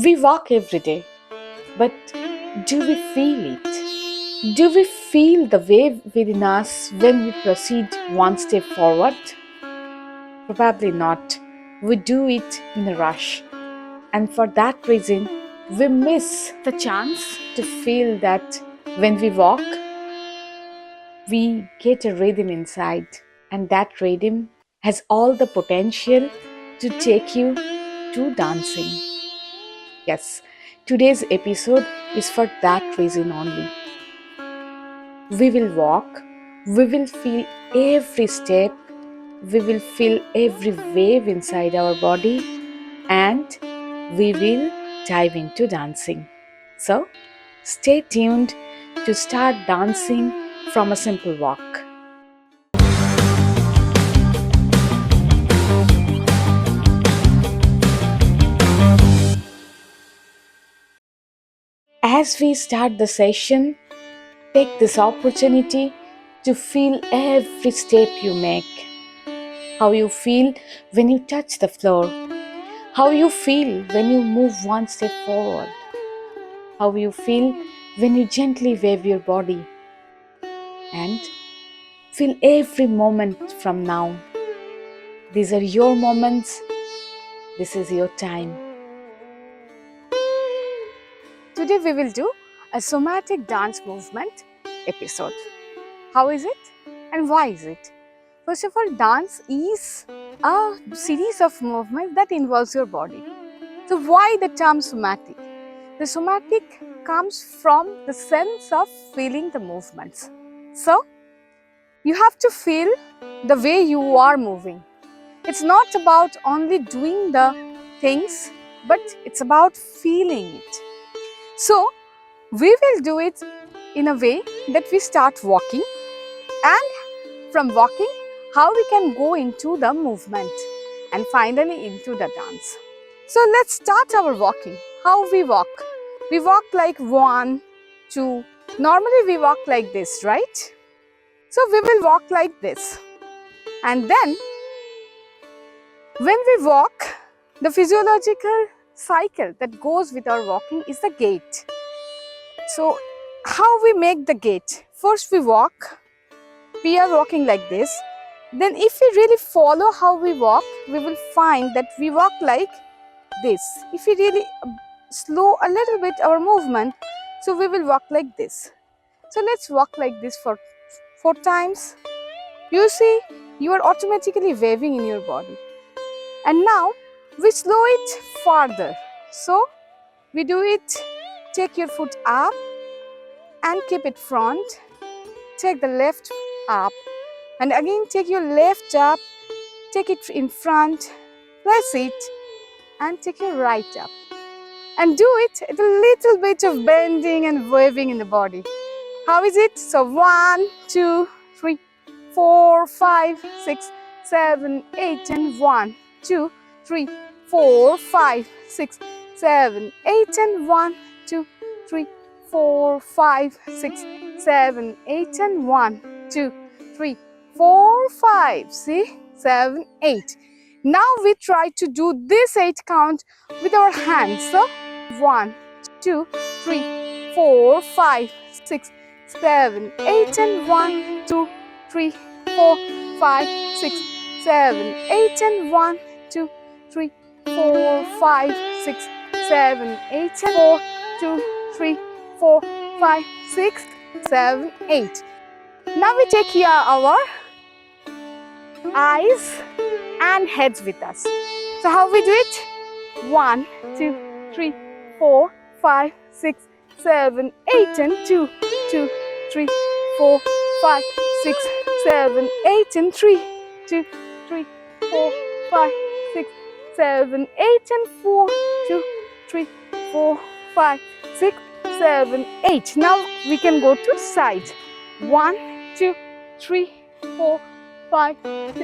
We walk every day, but do we feel it? Do we feel the wave within us when we proceed one step forward? Probably not. We do it in a rush, and for that reason, we miss the chance to feel that when we walk, we get a rhythm inside, and that rhythm has all the potential to take you to dancing. Yes, today's episode is for that reason only. We will walk, we will feel every step, we will feel every wave inside our body, and we will dive into dancing. So, stay tuned to start dancing from a simple walk. As we start the session, take this opportunity to feel every step you make. How you feel when you touch the floor. How you feel when you move one step forward. How you feel when you gently wave your body. And feel every moment from now. These are your moments. This is your time. Today we will do a somatic dance movement episode. How is it and why is it? First of all, dance is a series of movements that involves your body. So why the term somatic? The somatic comes from the sense of feeling the movements. So you have to feel the way you are moving. It's not about only doing the things, but it's about feeling it. So we will do it in a way that we start walking, and from walking, how we can go into the movement and finally into the dance. So let's start our walking. How we walk? We walk like 1, 2. Normally we walk like this, right? So we will walk like this. And then when we walk, the physiological cycle that goes with our walking is the gait. So how we make the gait? First we walk. We are walking like this. Then if we really follow how we walk, we will find that we walk like this. If we really slow a little bit our movement, so we will walk like this. So let's walk like this for 4 times. You see, you are automatically waving in your body. And now we slow it farther. So we do it, take your foot up and keep it front. Take the left up. And again take your left up, take it in front, press it and take your right up. And do it with a little bit of bending and waving in the body. How is it? So 1, 2, 3, 4, 5, 6, 7, 8 and 1, 2, 3, 4, 5, 6, 7, 8 and 1, 2, 3, 4, 5, 6, 7, 8 and 1, 2, 3, 4, 5, see, 7, 8. Now we try to do this 8 count with our hands. So 1, 2, 3, 4, 5, 6, 7, 8 and 1, 2, 3, 4, 5, 6, 7, 8 and 1, 2, 3, 4, 5, 6, 7, 8 and 4, 2, 3, 4, 5, 6, 7, 8. Now we take here our eyes and heads with us. So how we do it? 1, 2, 3, 4, 5, 6, 7, 8 and 2, 2, 3, 4, 5, 6, 7, 8 and 3, 2, 3, 4, 5, 6, 7, 8 and 4, 2, 3, 4, 5, 6, 7, 8. Now we can go to side. 1, 2, 3, 4, 5, 6,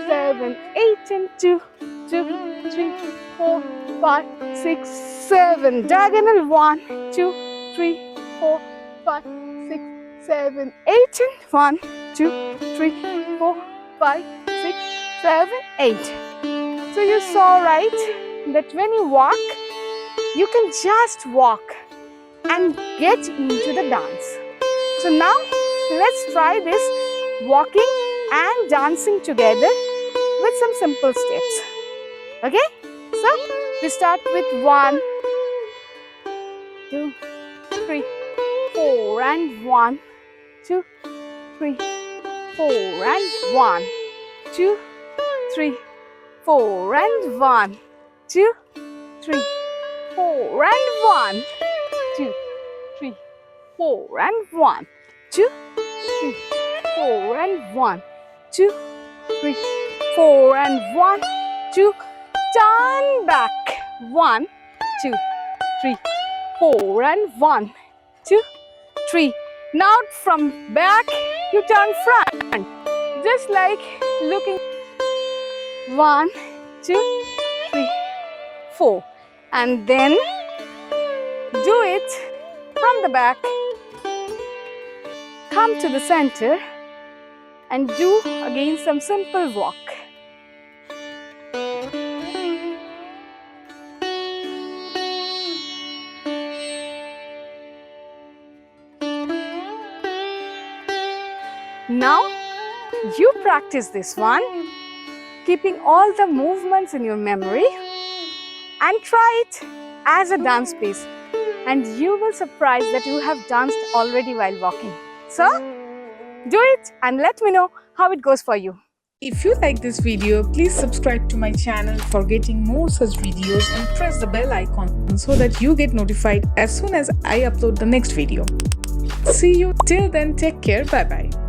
7, 8 and 2, 2, 3, 4, 5, 6, 7. Diagonal 1, 2, 3, 4, 5, 6, 7, 8 and 1, 2, 3, 4, 5, 6, 7, 8. So you saw right that when you walk, you can just walk and get into the dance. So now let's try this walking and dancing together with some simple steps. Okay? So we start with 1, 2, 3, 4 and 1, 2, 3, 4 and 1, 2, 3, 4 and 1, 2, 3, 4 and 1, 2, 3, 4 and 1, 2, 3, 4 and 1, 2, 3, 4 and 1, 2, turn back, 1, 2, 3, 4 and 1, 2, 3. Now from back you turn front, just like looking 1, 2, 3, 4, and then do it from the back. Come to the center and do again some simple walk. Now you practice this one, keeping all the movements in your memory, and try it as a dance piece, and you will surprise that you have danced already while walking. So do it and let me know how it goes for you. If you like this video, please subscribe to my channel for getting more such videos and press the bell icon so that you get notified as soon as I upload the next video. See you till then, take care, bye bye.